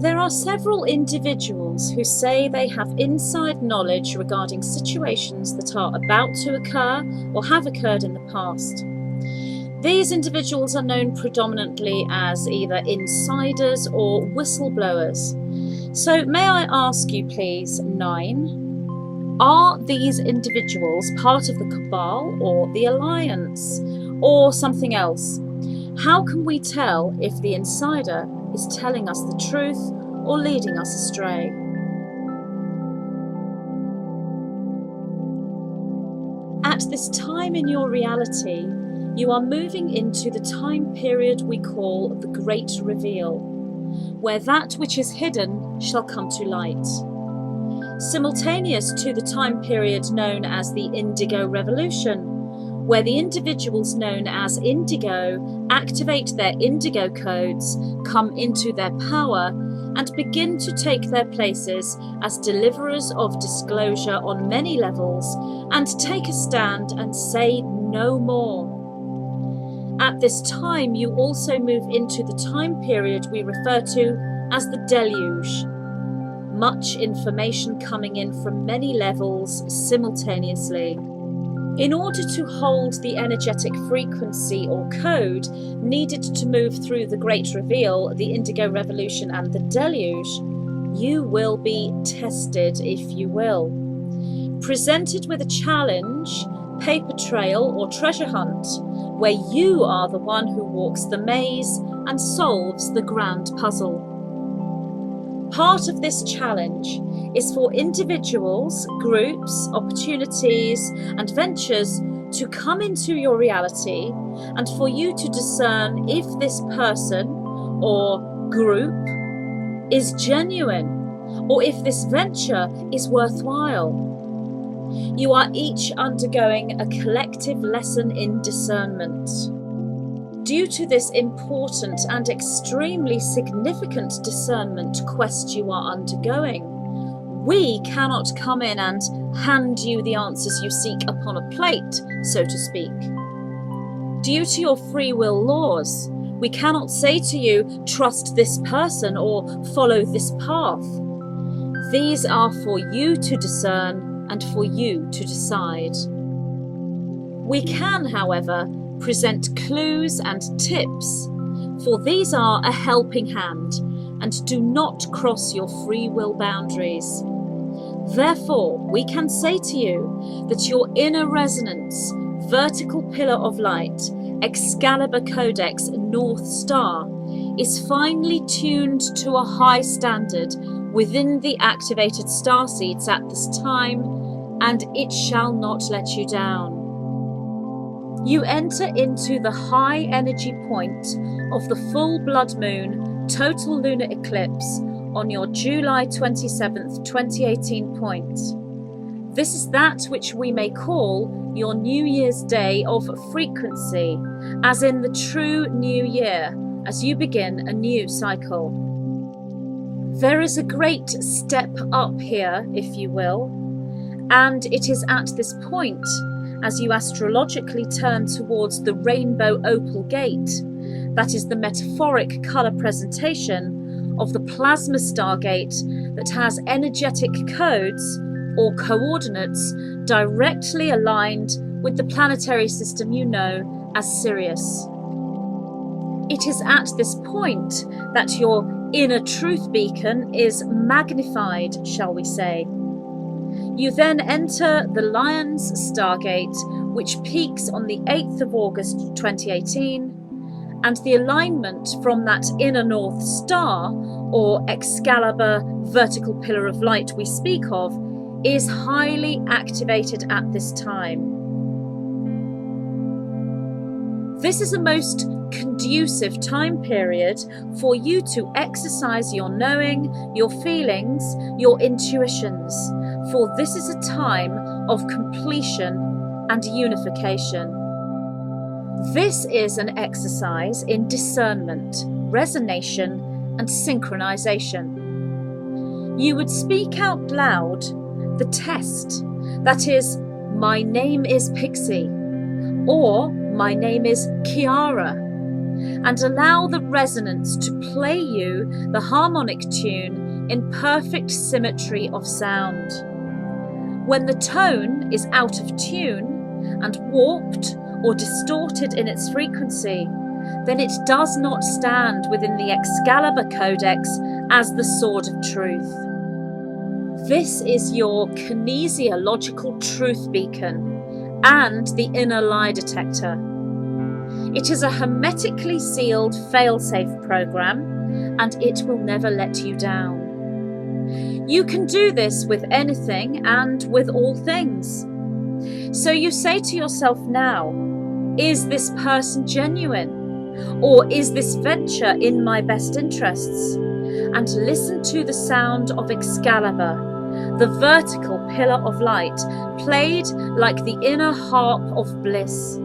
There are several individuals who say they have inside knowledge regarding situations that are about to occur or have occurred in the past. These individuals are known predominantly as either insiders or whistleblowers. So may I ask you please, 9, are these individuals part of the Cabal or the Alliance or something else? How can we tell if the insider is telling us the truth or leading us astray? At this time in your reality, you are moving into the time period we call the Great Reveal, where that which is hidden shall come to light. Simultaneous to the time period known as the Indigo Revolution, where the individuals known as Indigo activate their Indigo codes, come into their power, and begin to take their places as deliverers of disclosure on many levels, and take a stand and say no more. At this time, you also move into the time period we refer to as the Deluge. Much information coming in from many levels simultaneously. In order to hold the energetic frequency or code needed to move through the Great Reveal, the Indigo Revolution and the Deluge, you will be tested, if you will. Presented with a challenge, paper trail or treasure hunt, where you are the one who walks the maze and solves the grand puzzle. Part of this challenge is for individuals, groups, opportunities and ventures to come into your reality and for you to discern if this person or group is genuine or if this venture is worthwhile. You are each undergoing a collective lesson in discernment. Due to this important and extremely significant discernment quest you are undergoing, we cannot come in and hand you the answers you seek upon a plate, so to speak. Due to your free will laws, we cannot say to you, trust this person or follow this path. These are for you to discern and for you to decide. We can, however, present clues and tips, for these are a helping hand and do not cross your free will boundaries. Therefore, we can say to you that your inner resonance, vertical pillar of light, Excalibur Codex North Star, is finely tuned to a high standard within the activated starseeds at this time, and it shall not let you down. You enter into the high energy point of the full blood moon total lunar eclipse on your July 27th, 2018 point. This is that which we may call your New Year's Day of frequency, as in the true new year, as you begin a new cycle. There is a great step up here, if you will, and it is at this point, as you astrologically turn towards the rainbow opal gate, that is the metaphoric colour presentation of the plasma stargate that has energetic codes or coordinates directly aligned with the planetary system you know as Sirius. It is at this point that your inner truth beacon is magnified, shall we say. You then enter the Lion's Stargate, which peaks on the 8th of August 2018, and the alignment from that inner North Star, or Excalibur vertical pillar of light we speak of, is highly activated at this time. This is a most conducive time period for you to exercise your knowing, your feelings, your intuitions, for this is a time of completion and unification. This is an exercise in discernment, resonation, and synchronization. You would speak out loud the test, that is, my name is Pixie, or my name is Kiara, and allow the resonance to play you the harmonic tune in perfect symmetry of sound. When the tone is out of tune and warped or distorted in its frequency, then it does not stand within the Excalibur Codex as the sword of truth. This is your kinesiological truth beacon and the inner lie detector. It is a hermetically sealed failsafe program, and it will never let you down. You can do this with anything and with all things. So you say to yourself now, is this person genuine? Or is this venture in my best interests? And listen to the sound of Excalibur, the vertical pillar of light, played like the inner harp of bliss,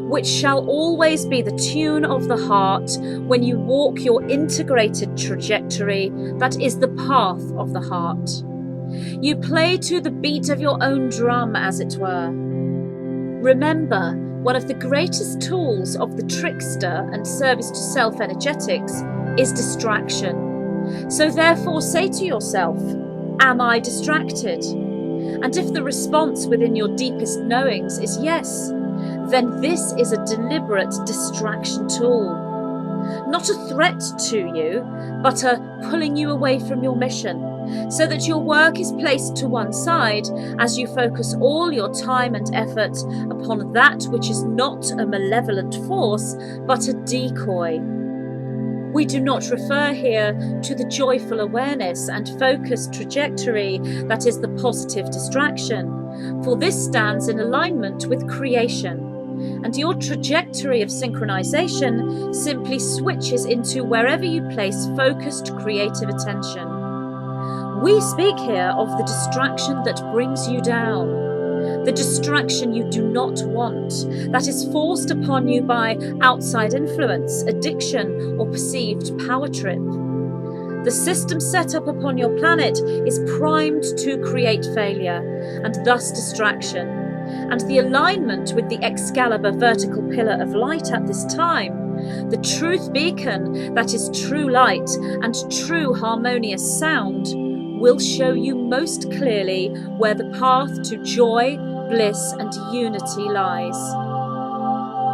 which shall always be the tune of the heart when you walk your integrated trajectory that is the path of the heart. You play to the beat of your own drum, as it were. Remember, one of the greatest tools of the trickster and service to self energetics is distraction. So therefore say to yourself, am I distracted? And if the response within your deepest knowings is yes, then this is a deliberate distraction tool. Not a threat to you, but a pulling you away from your mission, so that your work is placed to one side as you focus all your time and effort upon that which is not a malevolent force, but a decoy. We do not refer here to the joyful awareness and focused trajectory that is the positive distraction, for this stands in alignment with creation, and your trajectory of synchronization simply switches into wherever you place focused creative attention. We speak here of the distraction that brings you down, the distraction you do not want, that is forced upon you by outside influence, addiction, or perceived power trip. The system set up upon your planet is primed to create failure, and thus distraction, and the alignment with the Excalibur vertical pillar of light at this time, the truth beacon that is true light and true harmonious sound, will show you most clearly where the path to joy, bliss, and unity lies.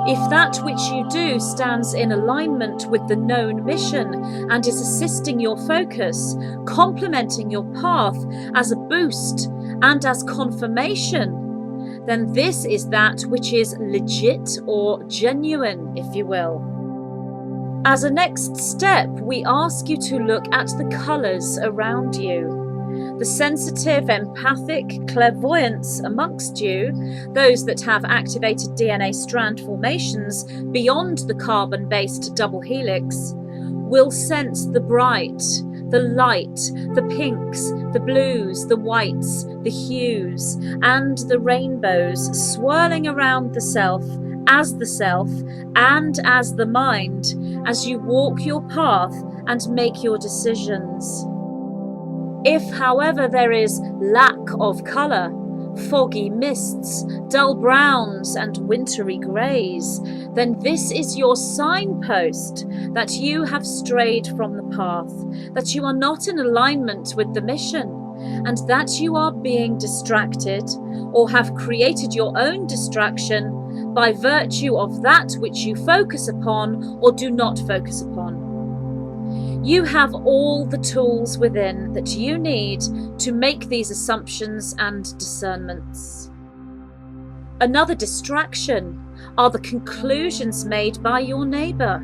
If that which you do stands in alignment with the known mission and is assisting your focus, complementing your path as a boost and as confirmation, then this is that which is legit or genuine, if you will. As a next step, we ask you to look at the colours around you. The sensitive, empathic clairvoyants amongst you, those that have activated DNA strand formations beyond the carbon-based double helix, will sense the bright, the light, the pinks, the blues, the whites, the hues, and the rainbows swirling around the self and as the mind as you walk your path and make your decisions. If, however, there is lack of colour, foggy mists, dull browns and wintry greys, then this is your signpost that you have strayed from the path, that you are not in alignment with the mission, and that you are being distracted or have created your own distraction by virtue of that which you focus upon or do not focus upon. You have all the tools within that you need to make these assumptions and discernments. Another distraction are the conclusions made by your neighbour.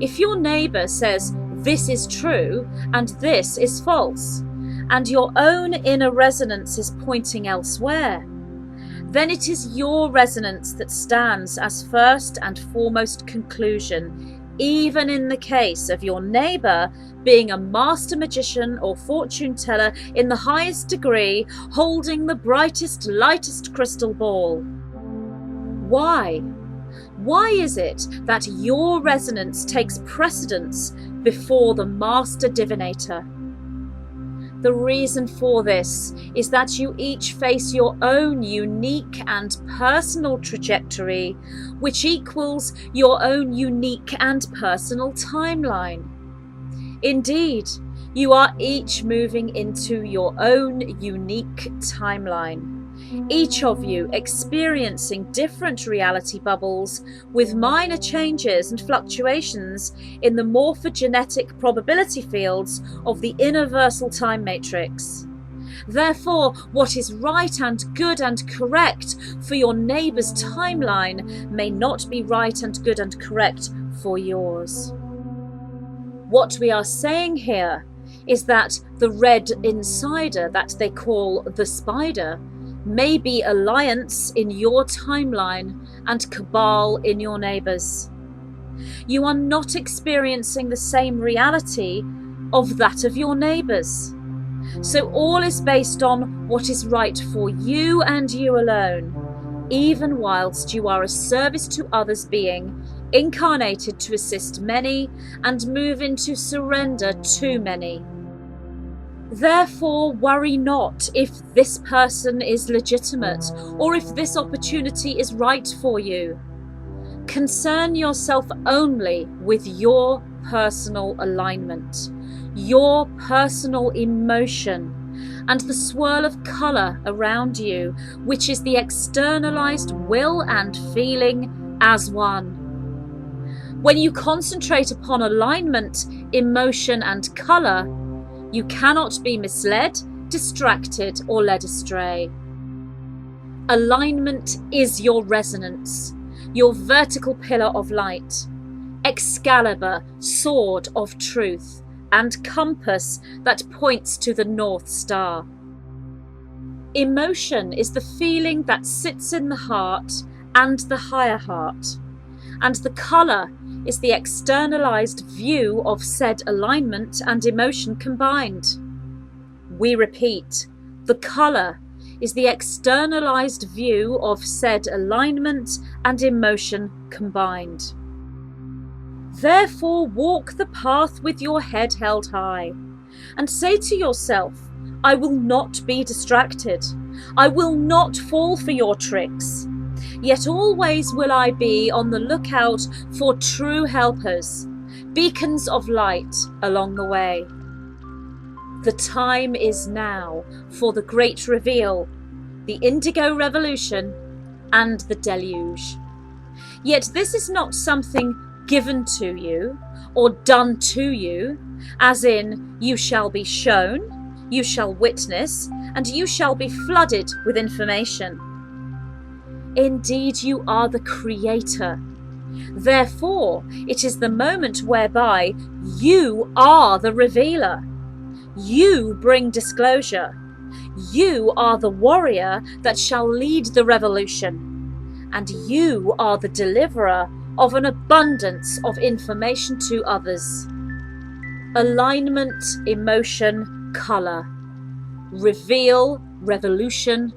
If your neighbour says this is true and this is false, and your own inner resonance is pointing elsewhere, then it is your resonance that stands as first and foremost conclusion, even in the case of your neighbour being a master magician or fortune teller in the highest degree, holding the brightest, lightest crystal ball. Why? Why is it that your resonance takes precedence before the master divinator? The reason for this is that you each face your own unique and personal trajectory, which equals your own unique and personal timeline. Indeed, you are each moving into your own unique timeline. Each of you experiencing different reality bubbles with minor changes and fluctuations in the morphogenetic probability fields of the universal time matrix. Therefore, what is right and good and correct for your neighbour's timeline may not be right and good and correct for yours. What we are saying here is that the red insider that they call the spider may be alliance in your timeline and cabal in your neighbours. You are not experiencing the same reality of that of your neighbours. So all is based on what is right for you and you alone, even whilst you are a service to others being incarnated to assist many and move into surrender to many. Therefore, worry not if this person is legitimate or if this opportunity is right for you. Concern yourself only with your personal alignment, your personal emotion, and the swirl of colour around you, which is the externalized will and feeling as one. When you concentrate upon alignment, emotion, and colour, you cannot be misled, distracted, or led astray. Alignment is your resonance, your vertical pillar of light, Excalibur, sword of truth, and compass that points to the North Star. Emotion is the feeling that sits in the heart and the higher heart, and the colour is the externalized view of said alignment and emotion combined. We repeat, the colour is the externalized view of said alignment and emotion combined. Therefore, walk the path with your head held high, and say to yourself, I will not be distracted. I will not fall for your tricks. Yet always will I be on the lookout for true helpers, beacons of light along the way. The time is now for the great reveal, the indigo revolution, and the deluge. Yet this is not something given to you or done to you, as in you shall be shown, you shall witness, and you shall be flooded with information. Indeed, you are the creator. Therefore, it is the moment whereby you are the revealer. You bring disclosure. You are the warrior that shall lead the revolution. And you are the deliverer of an abundance of information to others. Alignment, emotion, colour. Reveal, revolution,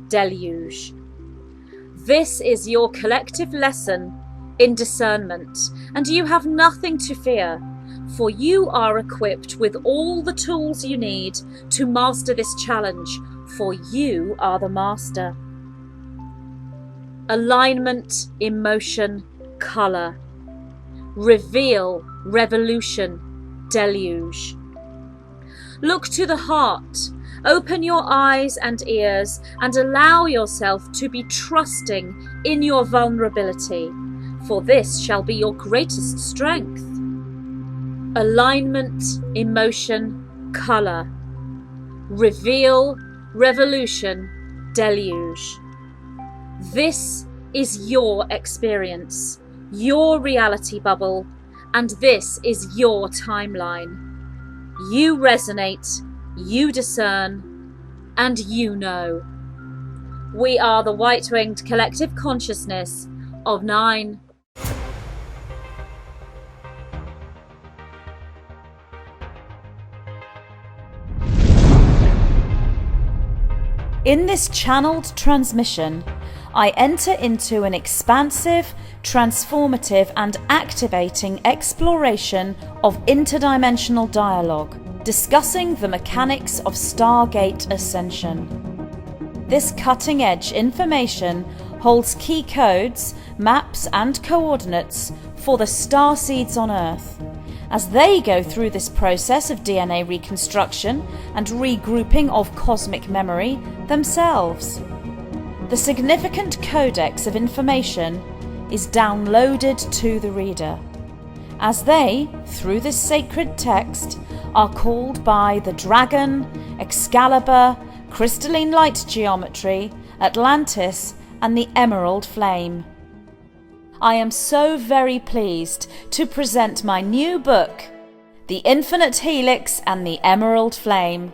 deluge. This is your collective lesson in discernment, and you have nothing to fear, for you are equipped with all the tools you need to master this challenge, for you are the master. Alignment, emotion, colour. Reveal, revolution, deluge. Look to the heart. Open your eyes and ears and allow yourself to be trusting in your vulnerability, for this shall be your greatest strength. Alignment, emotion, colour. Reveal, revolution, deluge. This is your experience, your reality bubble, and this is your timeline. You resonate, you discern, and you know. We are the white-winged collective consciousness of 9. In this channeled transmission, I enter into an expansive, transformative, and activating exploration of interdimensional dialogue. discussing the mechanics of Stargate Ascension. This cutting-edge information holds key codes, maps and coordinates for the starseeds on Earth, as they go through this process of DNA reconstruction and regrouping of cosmic memory themselves. The significant codex of information is downloaded to the reader, as they, through this sacred text, are called by the Dragon, Excalibur, Crystalline Light Geometry, Atlantis, and the Emerald Flame. I am so very pleased to present my new book, The Infinite Helix and the Emerald Flame.